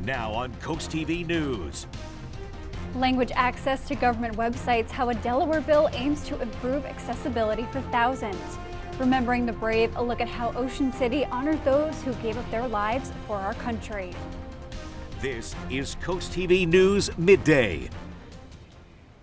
Now on CoastTV News. Language access to government websites, how a Delaware bill aims to improve accessibility for thousands. Remembering the brave, a look at how Ocean City honored those who gave up their lives for our country. This is CoastTV News Midday.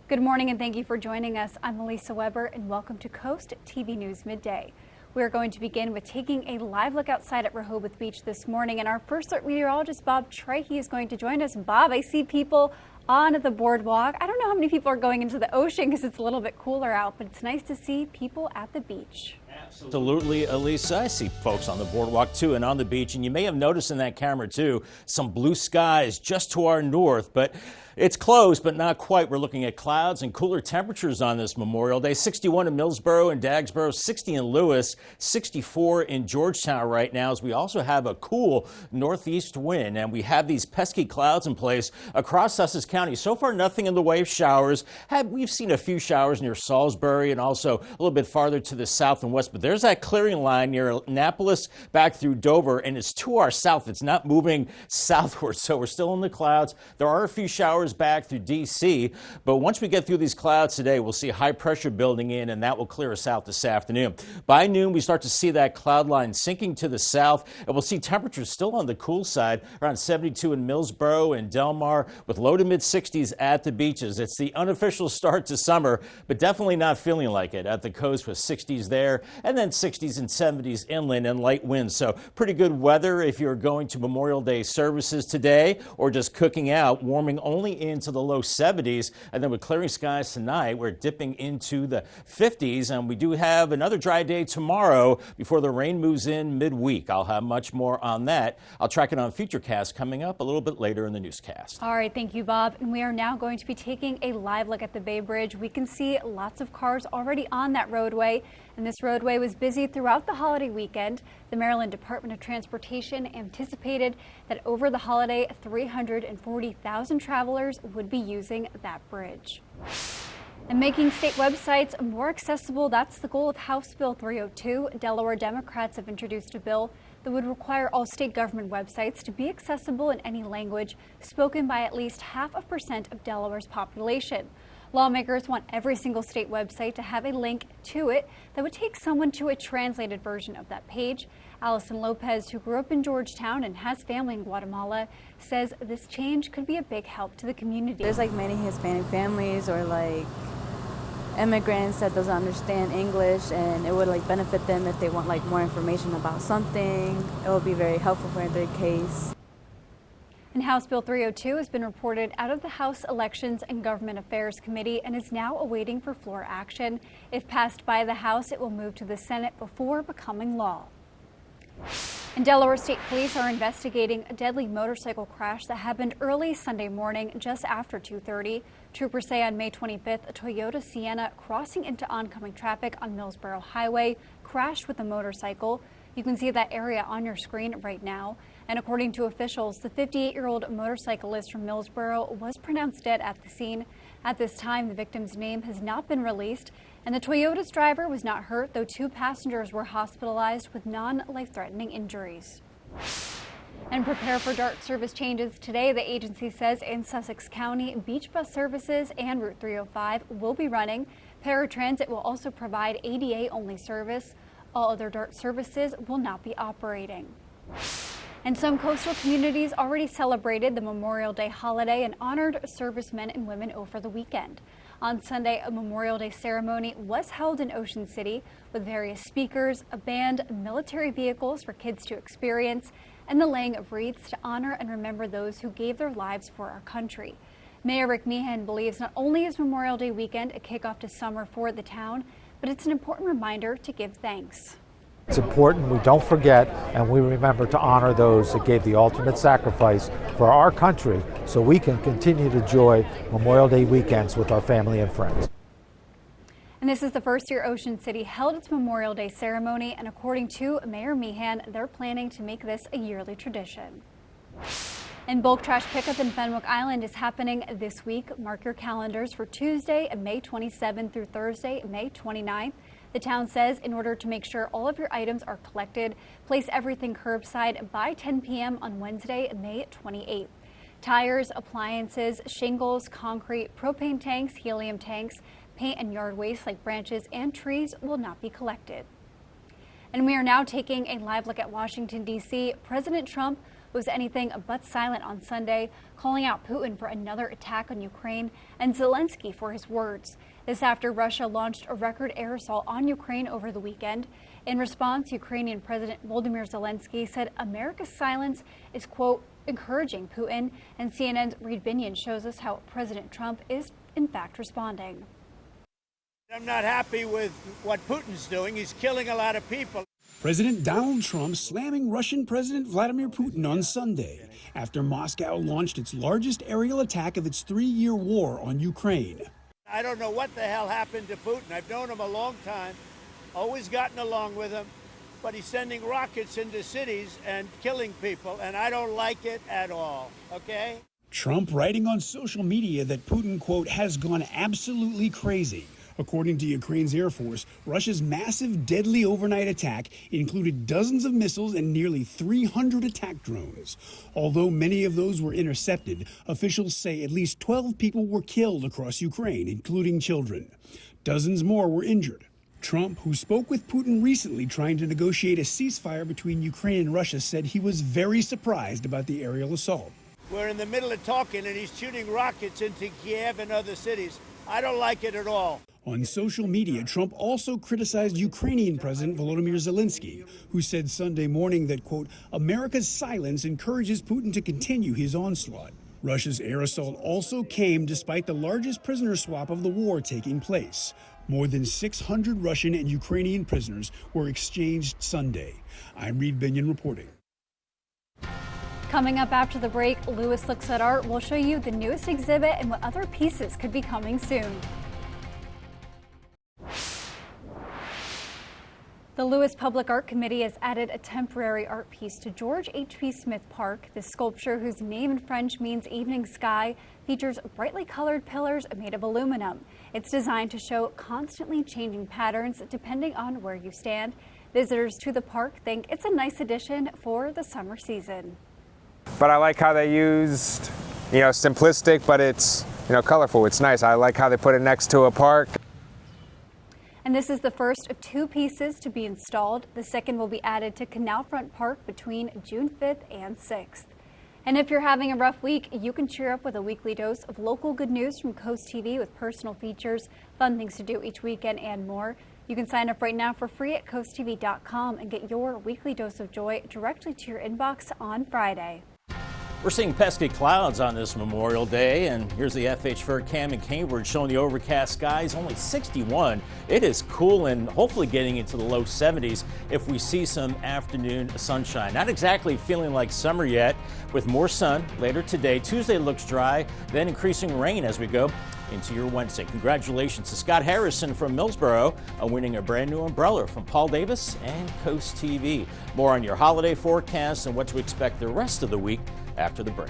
Good morning and thank you for joining us. I'm Melissa Weber and welcome to Coast TV News Midday. We're going to begin with taking a live look outside at Rehoboth Beach this morning, and our first alert meteorologist Bob Trahey is going to join us. Bob, I see people on the boardwalk. I don't know how many people are going into the ocean because it's a little bit cooler out, but it's nice to see people at the beach. Absolutely, Elisa. I see folks on the boardwalk too and on the beach, and you may have noticed in that camera too some blue skies just to our north, but it's close, but not quite. We're looking at clouds and cooler temperatures on this Memorial Day. 61 in Millsboro and Dagsboro, 60 in Lewis, 64 in Georgetown right now, as we also have a cool northeast wind, and we have these pesky clouds in place across Sussex County. So far, nothing in the way of showers. We've seen a few showers near Salisbury and also a little bit farther to the south and west, but there's that clearing line near Annapolis back through Dover, and it's to our south. It's not moving southward, so we're still in the clouds. There are a few showers back through D.C., but once we get through these clouds today, we'll see high pressure building in, and that will clear us out this afternoon. By noon, we start to see that cloud line sinking to the south, and we'll see temperatures still on the cool side, around 72 in Millsboro and Del Mar, with low to mid 60s at the beaches. It's the unofficial start to summer, but definitely not feeling like it at the coast with 60s there, and then 60s and 70s inland and light winds. So pretty good weather if you're going to Memorial Day services today or just cooking out, warming only into the low 70s, and then with clearing skies tonight, we're dipping into the 50s, and we do have another dry day tomorrow before the rain moves in midweek. I'll have much more on that. I'll track it on Futurecast coming up a little bit later in the newscast. All right, thank you, Bob. And we are now going to be taking a live look at the Bay Bridge. We can see lots of cars already on that roadway, and this roadway was busy throughout the holiday weekend. The Maryland Department of Transportation anticipated that over the holiday, 340,000 travelers would be using that bridge. And making state websites more accessible, that's the goal of House Bill 302. Delaware Democrats have introduced a bill that would require all state government websites to be accessible in any language spoken by at least 0.5% of Delaware's population. Lawmakers want every single state website to have a link to it that would take someone to a translated version of that page. Allison Lopez, who grew up in Georgetown and has family in Guatemala, says this change could be a big help to the community. There's many Hispanic families or immigrants that doesn't understand English, and it would benefit them if they want more information about something. It would be very helpful for their case. And House Bill 302 has been reported out of the House Elections and Government Affairs Committee and is now awaiting for floor action. If passed by the House, it will move to the Senate before becoming law. And Delaware State Police are investigating a deadly motorcycle crash that happened early Sunday morning just after 2:30. Troopers say on May 25th, a Toyota Sienna crossing into oncoming traffic on Millsboro Highway crashed with a motorcycle. You can see that area on your screen right now. And according to officials, the 58-year-old motorcyclist from Millsboro was pronounced dead at the scene. At this time, the victim's name has not been released, and the Toyota's driver was not hurt, though 2 passengers were hospitalized with non-life-threatening injuries. And prepare for DART service changes today. The agency says in Sussex County, beach bus services and Route 305 will be running. Paratransit will also provide ADA-only service. All other DART services will not be operating. And some coastal communities already celebrated the Memorial Day holiday and honored servicemen and women over the weekend. On Sunday, a Memorial Day ceremony was held in Ocean City with various speakers, a band, military vehicles for kids to experience, and the laying of wreaths to honor and remember those who gave their lives for our country. Mayor Rick Meehan believes not only is Memorial Day weekend a kickoff to summer for the town, but it's an important reminder to give thanks. It's important we don't forget and we remember to honor those that gave the ultimate sacrifice for our country so we can continue to enjoy Memorial Day weekends with our family and friends. And this is the first year Ocean City held its Memorial Day ceremony, and according to Mayor Meehan, they're planning to make this a yearly tradition. And bulk trash pickup in Fenwick Island is happening this week. Mark your calendars for Tuesday, May 27th through Thursday, May 29th. The town says in order to make sure all of your items are collected, place everything curbside by 10 p.m. on Wednesday, May 28th. Tires, appliances, shingles, concrete, propane tanks, helium tanks, paint and yard waste like branches and trees will not be collected. And we are now taking a live look at Washington, D.C. President Trump was anything but silent on Sunday, calling out Putin for another attack on Ukraine and Zelensky for his words. This after Russia launched a record air assault on Ukraine over the weekend. In response, Ukrainian President Volodymyr Zelensky said America's silence is, quote, encouraging Putin, and CNN's Reid Binion shows us how President Trump is, in fact, responding. I'm not happy with what Putin's doing. He's killing a lot of people. President Donald Trump slamming Russian President Vladimir Putin on Sunday after Moscow launched its largest aerial attack of its 3-year war on Ukraine. I don't know what the hell happened to Putin. I've known him a long time, always gotten along with him, but he's sending rockets into cities and killing people, and I don't like it at all, okay? Trump writing on social media that Putin, quote, has gone absolutely crazy. According to Ukraine's Air Force, Russia's massive, deadly overnight attack included dozens of missiles and nearly 300 attack drones. Although many of those were intercepted, officials say at least 12 people were killed across Ukraine, including children. Dozens more were injured. Trump, who spoke with Putin recently trying to negotiate a ceasefire between Ukraine and Russia, said he was very surprised about the aerial assault. We're in the middle of talking, and he's shooting rockets into Kiev and other cities. I don't like it at all. On social media, Trump also criticized Ukrainian President Volodymyr Zelensky, who said Sunday morning that, quote, America's silence encourages Putin to continue his onslaught. Russia's air assault also came despite the largest prisoner swap of the war taking place. More than 600 Russian and Ukrainian prisoners were exchanged Sunday. I'm Reid Binion reporting. Coming up after the break, Lewis Looks at Art will show you the newest exhibit and what other pieces could be coming soon. The Lewis Public Art Committee has added a temporary art piece to George H.P. Smith Park. This sculpture, whose name in French means evening sky, features brightly colored pillars made of aluminum. It's designed to show constantly changing patterns depending on where you stand. Visitors to the park think it's a nice addition for the summer season. But I like how they used, simplistic, but it's, colorful. It's nice. I like how they put it next to a park. And this is the first of 2 pieces to be installed. The second will be added to Canal Front Park between June 5th and 6th. And if you're having a rough week, you can cheer up with a weekly dose of local good news from CoastTV with personal features, fun things to do each weekend, and more. You can sign up right now for free at coasttv.com and get your weekly dose of joy directly to your inbox on Friday. We're seeing pesky clouds on this Memorial Day, and here's the FH for Cam in Cambridge showing the overcast skies, only 61. It is cool and hopefully getting into the low 70s if we see some afternoon sunshine. Not exactly feeling like summer yet, with more sun later today. Tuesday looks dry, then increasing rain as we go into your Wednesday. Congratulations to Scott Harrison from Millsboro on winning a brand new umbrella from Paul Davis and Coast TV. More on your holiday forecast and what to expect the rest of the week after the break.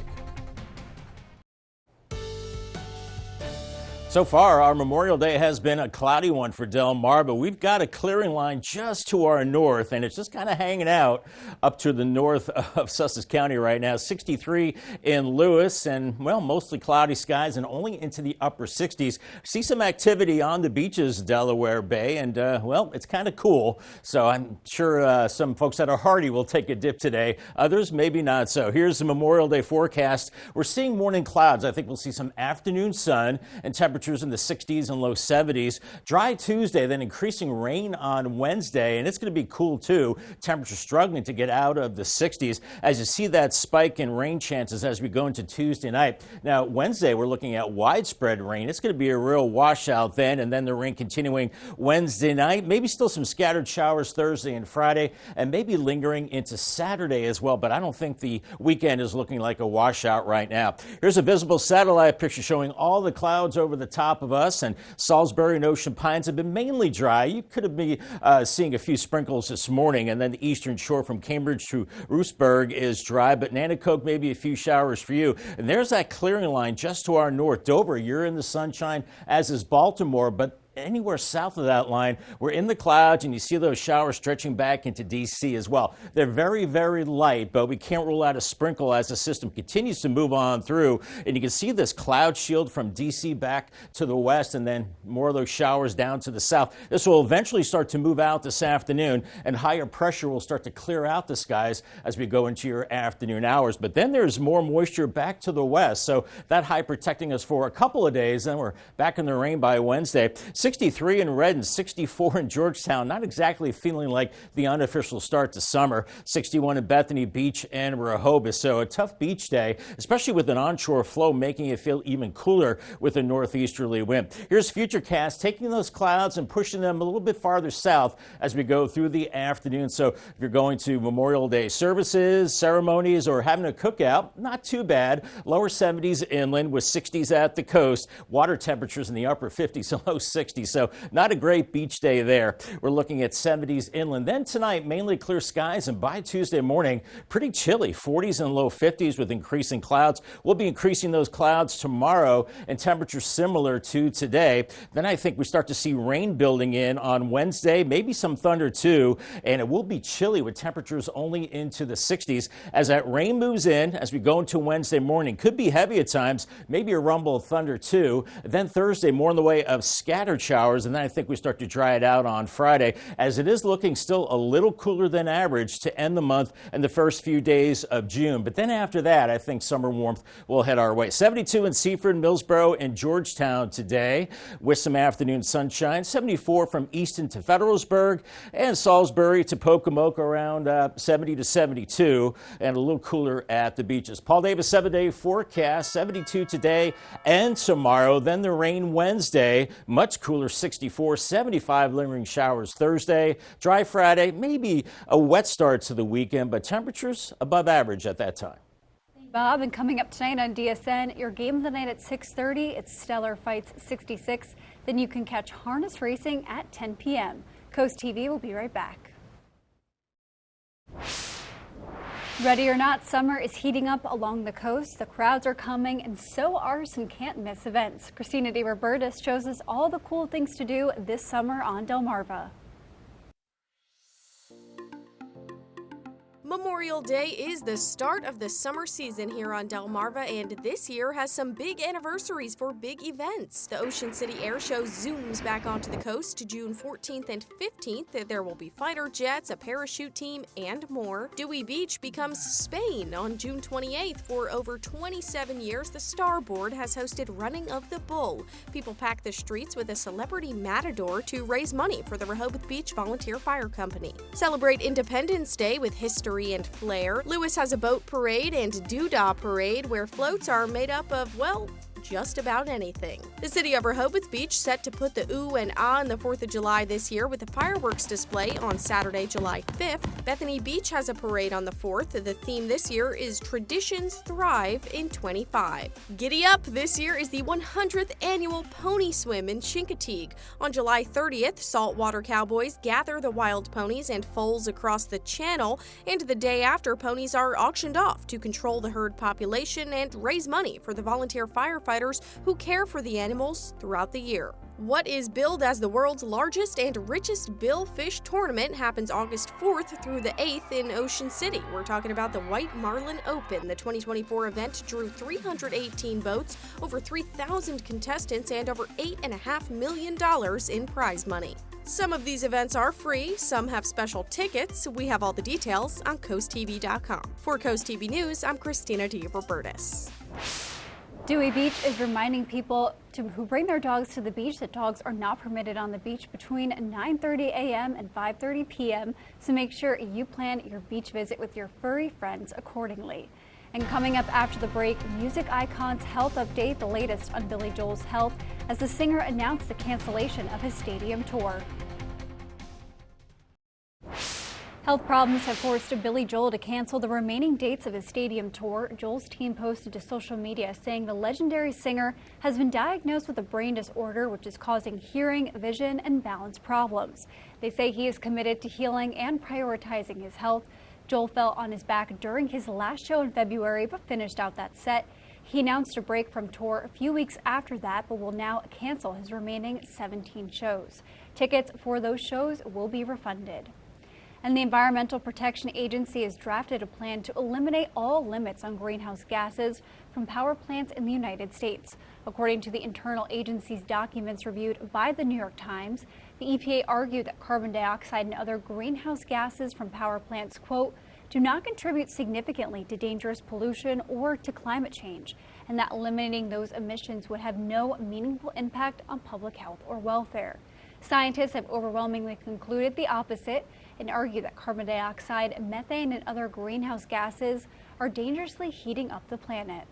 So far, our Memorial Day has been a cloudy one for Del Mar, but we've got a clearing line just to our north, and it's just kind of hanging out up to the north of Sussex County right now. 63 in Lewis, and, well, mostly cloudy skies and only into the upper 60s. See some activity on the beaches, Delaware Bay, and, well, it's kind of cool. So I'm sure some folks that are hardy will take a dip today. Others, maybe not so. Here's the Memorial Day forecast. We're seeing morning clouds. I think we'll see some afternoon sun and temperatures in the 60s and low 70s. Dry Tuesday, then increasing rain on Wednesday, and it's going to be cool too. Temperatures struggling to get out of the 60s as you see that spike in rain chances as we go into Tuesday night. Now, Wednesday, we're looking at widespread rain. It's going to be a real washout then, and then the rain continuing Wednesday night. Maybe still some scattered showers Thursday and Friday, and maybe lingering into Saturday as well, but I don't think the weekend is looking like a washout right now. Here's a visible satellite picture showing all the clouds over the top of us, and Salisbury and Ocean Pines have been mainly dry. You could have been seeing a few sprinkles this morning, and then the eastern shore from Cambridge to Roosburg is dry, but Nanticoke, maybe a few showers for you. And there's that clearing line just to our north. Dover, you're in the sunshine, as is Baltimore, but anywhere south of that line, we're in the clouds, and you see those showers stretching back into D.C. as well. They're very, very light, but we can't rule out a sprinkle as the system continues to move on through. And you can see this cloud shield from D.C. back to the west, and then more of those showers down to the south. This will eventually start to move out this afternoon, and higher pressure will start to clear out the skies as we go into your afternoon hours. But then there's more moisture back to the west, so that high protecting us for a couple of days. Then we're back in the rain by Wednesday. 63 in Redden, 64 in Georgetown. Not exactly feeling like the unofficial start to summer. 61 in Bethany Beach and Rehoboth. So a tough beach day, especially with an onshore flow making it feel even cooler with a northeasterly wind. Here's Futurecast taking those clouds and pushing them a little bit farther south as we go through the afternoon. So if you're going to Memorial Day services, ceremonies, or having a cookout, not too bad. Lower 70s inland with 60s at the coast. Water temperatures in the upper 50s and low 60s. So not a great beach day there. We're looking at 70s inland. Then tonight, mainly clear skies, and by Tuesday morning, pretty chilly, 40s and low 50s with increasing clouds. We'll be increasing those clouds tomorrow, and temperatures similar to today. Then I think we start to see rain building in on Wednesday, maybe some thunder too, and it will be chilly with temperatures only into the 60s as that rain moves in as we go into Wednesday morning. Could be heavy at times, maybe a rumble of thunder too. Then Thursday, more in the way of scattered showers, and then I think we start to dry it out on Friday, as it is looking still a little cooler than average to end the month and the first few days of June. But then after that, I think summer warmth will head our way. 72 in Seaford, Millsboro, and Georgetown today with some afternoon sunshine. 74 from Easton to Federalsburg, and Salisbury to Pocomoke around 70 to 72, and a little cooler at the beaches. Paul Davis 7-day forecast, 72 today and tomorrow. Then the rain Wednesday, much cooler, 64, 75 lingering showers Thursday. Dry Friday, maybe a wet start to the weekend, but temperatures above average at that time. Bob, and coming up tonight on DSN, your game of the night at 6:30, it's Stellar Fights 66. Then you can catch harness racing at 10 p.m. Coast TV will be right back. Ready or not, summer is heating up along the coast. The crowds are coming, and so are some can't-miss events. Christina DeRobertis shows us all the cool things to do this summer on Delmarva. Memorial Day is the start of the summer season here on Delmarva, and this year has some big anniversaries for big events. The Ocean City Air Show zooms back onto the coast June 14th and 15th. There will be fighter jets, a parachute team, and more. Dewey Beach becomes Spain on June 28th. For over 27 years, the Starboard has hosted Running of the Bull. People pack the streets with a celebrity matador to raise money for the Rehoboth Beach Volunteer Fire Company. Celebrate Independence Day with history and flair. Lewis has a boat parade and doodah parade where floats are made up of, well, just about anything. The city of Rehoboth Beach set to put the ooh and ah on the 4th of July this year with a fireworks display on Saturday, July 5th. Bethany Beach has a parade on the 4th. The theme this year is Traditions Thrive in 25. Giddy up! This year is the 100th annual Pony Swim in Chincoteague. On July 30th, saltwater cowboys gather the wild ponies and foals across the channel, and the day after, ponies are auctioned off to control the herd population and raise money for the volunteer firefighters who care for the animals throughout the year. What is billed as the world's largest and richest billfish tournament happens August 4th through the 8th in Ocean City. We're talking about the White Marlin Open. The 2024 event drew 318 boats, over 3,000 contestants, and over $8.5 million in prize money. Some of these events are free, some have special tickets. We have all the details on CoastTV.com. For Coast TV News, I'm Christina DeRobertis. Dewey Beach is reminding people who bring their dogs to the beach that dogs are not permitted on the beach between 9:30 a.m. and 5:30 p.m. So make sure you plan your beach visit with your furry friends accordingly. And coming up after the break, music icon's health update, the latest on Billy Joel's health as the singer announced the cancellation of his stadium tour. Health problems have forced Billy Joel to cancel the remaining dates of his stadium tour. Joel's team posted to social media saying the legendary singer has been diagnosed with a brain disorder which is causing hearing, vision, and balance problems. They say he is committed to healing and prioritizing his health. Joel fell on his back during his last show in February but finished out that set. He announced a break from tour a few weeks after that, but will now cancel his remaining 17 shows. Tickets for those shows will be refunded. And the Environmental Protection Agency has drafted a plan to eliminate all limits on greenhouse gases from power plants in the United States. According to the internal agency's documents reviewed by the New York Times, the EPA argued that carbon dioxide and other greenhouse gases from power plants, quote, do not contribute significantly to dangerous pollution or to climate change, and that eliminating those emissions would have no meaningful impact on public health or welfare. Scientists have overwhelmingly concluded the opposite and argue that carbon dioxide, methane, and other greenhouse gases are dangerously heating up the planet.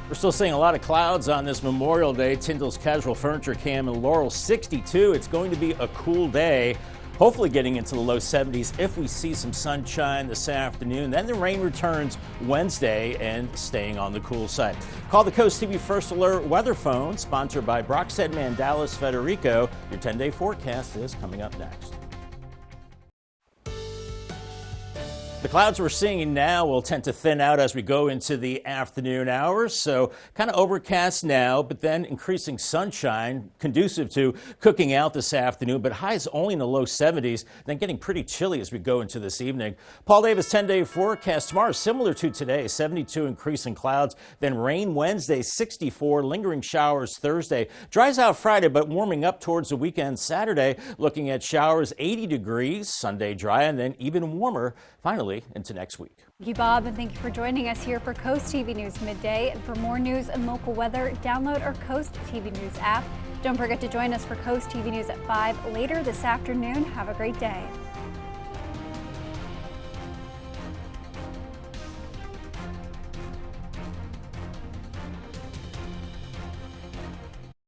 We're still seeing a lot of clouds on this Memorial Day. Tyndall's Casual Furniture Cam in Laurel 62. It's going to be a cool day. Hopefully getting into the low 70s if we see some sunshine this afternoon. Then the rain returns Wednesday and staying on the cool side. Call the Coast TV First Alert weather phone, sponsored by Brockstead Mandalis Federico. Your 10-day forecast is coming up next. The clouds we're seeing now will tend to thin out as we go into the afternoon hours, so kind of overcast now, but then increasing sunshine, conducive to cooking out this afternoon, but highs only in the low 70s, then getting pretty chilly as we go into this evening. Paul Davis 10-day forecast tomorrow similar to today, 72 increasing clouds, then rain Wednesday, 64, lingering showers Thursday, dries out Friday, but warming up towards the weekend Saturday, looking at showers 80 degrees, Sunday dry, and then even warmer finally into next week. Thank you, Bob, and thank you for joining us here for Coast TV News Midday. And for more news and local weather, download our Coast TV News app. Don't forget to join us for Coast TV News at 5 later this afternoon. Have a great day.